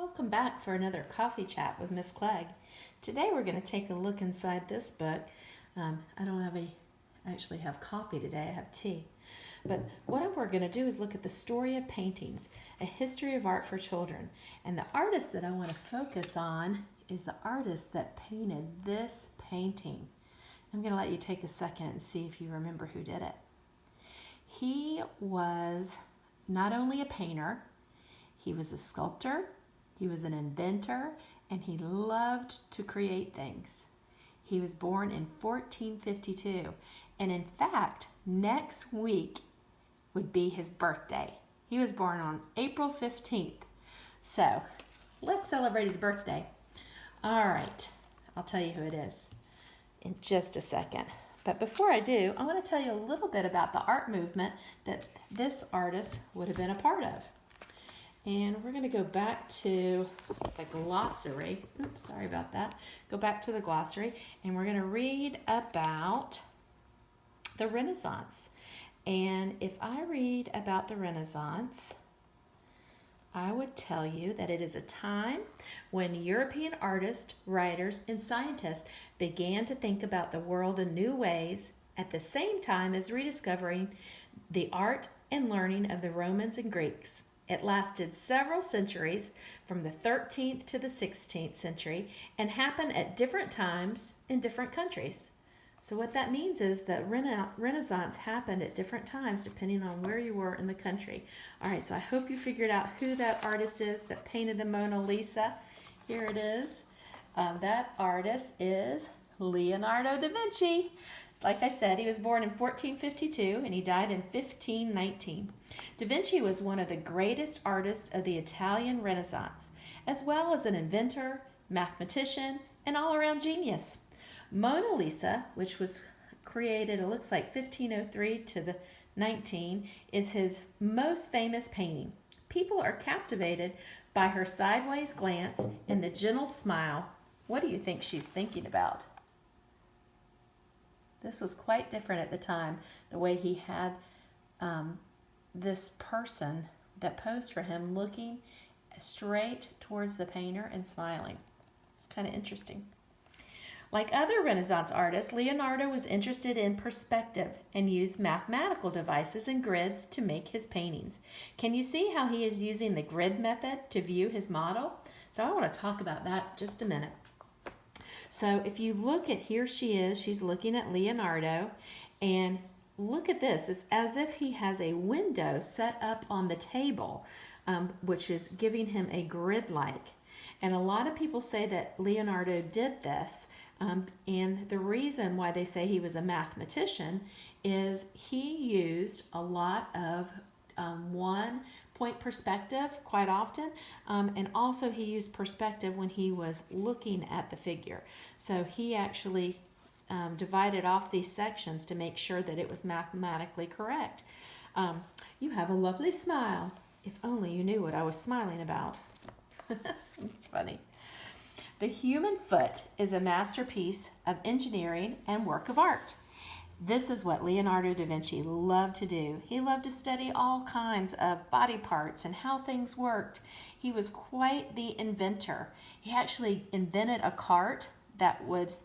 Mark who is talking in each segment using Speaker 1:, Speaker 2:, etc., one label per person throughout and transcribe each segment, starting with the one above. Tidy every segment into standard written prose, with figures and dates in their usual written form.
Speaker 1: Welcome back for another coffee chat with Miss Clegg. Today we're going to take a look inside this book. I actually have coffee today, I have tea. But what we're going to do is look at the story of paintings, a history of art for children. And the artist that I want to focus on is the artist that painted this painting. I'm going to let you take a second and see if you remember who did it. He was not only a painter, he was a sculptor, he was an inventor, and he loved to create things. He was born in 1452, and in fact, next week would be his birthday. He was born on April 15th. So, let's celebrate his birthday. All right, I'll tell you who it is in just a second. But before I do, I want to tell you a little bit about the art movement that this artist would have been a part of. And we're going to go back to the glossary. Oops, sorry about that. Go back to the glossary, and we're going to read about the Renaissance. And if I read about the Renaissance, I would tell you that it is a time when European artists, writers, and scientists began to think about the world in new ways at the same time as rediscovering the art and learning of the Romans and Greeks. It lasted several centuries, from the 13th to the 16th century, and happened at different times in different countries. So what that means is that Renaissance happened at different times depending on where you were in the country. All right, so I hope you figured out who that artist is that painted the Mona Lisa. Here it is. That artist is Leonardo Da Vinci. Like I said, he was born in 1452 and he died in 1519. Da Vinci was one of the greatest artists of the Italian Renaissance, as well as an inventor, mathematician, and all-around genius. Mona Lisa, which was created, it looks like 1503 to the 19, is his most famous painting. People are captivated by her sideways glance and the gentle smile. What do you think she's thinking about? This was quite different at the time, the way he had this person that posed for him looking straight towards the painter and smiling. It's kind of interesting. Like other Renaissance artists, Leonardo was interested in perspective and used mathematical devices and grids to make his paintings. Can you see how he is using the grid method to view his model? So I want to talk about that just a minute. So if you look at, here she is, she's looking at Leonardo, and look at this. It's as if he has a window set up on the table, which is giving him a grid-like. And a lot of people say that Leonardo did this, and the reason why they say he was a mathematician is he used a lot of one-point perspective quite often, and also he used perspective when he was looking at the figure. So he actually divided off these sections to make sure that it was mathematically correct. You have a lovely smile. If only you knew what I was smiling about. It's funny. The human foot is a masterpiece of engineering and work of art. This is what Leonardo da Vinci loved to do. He loved to study all kinds of body parts and how things worked. He was quite the inventor. He actually invented a cart that was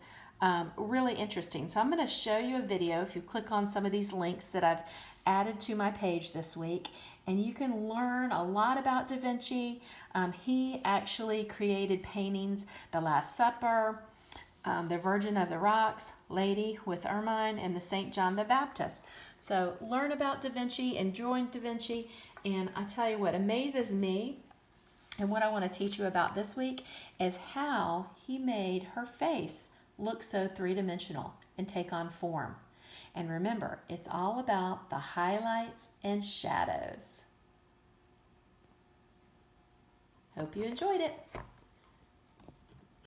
Speaker 1: really interesting. So I'm going to show you a video if you click on some of these links that I've added to my page this week, and you can learn a lot about Da Vinci. He actually created paintings, The Last Supper, the Virgin of the Rocks, Lady with Ermine, and the St. John the Baptist. So learn about Da Vinci and join Da Vinci. And I tell you what amazes me, and what I want to teach you about this week, is how he made her face look so three-dimensional and take on form. And remember, it's all about the highlights and shadows. Hope you enjoyed it.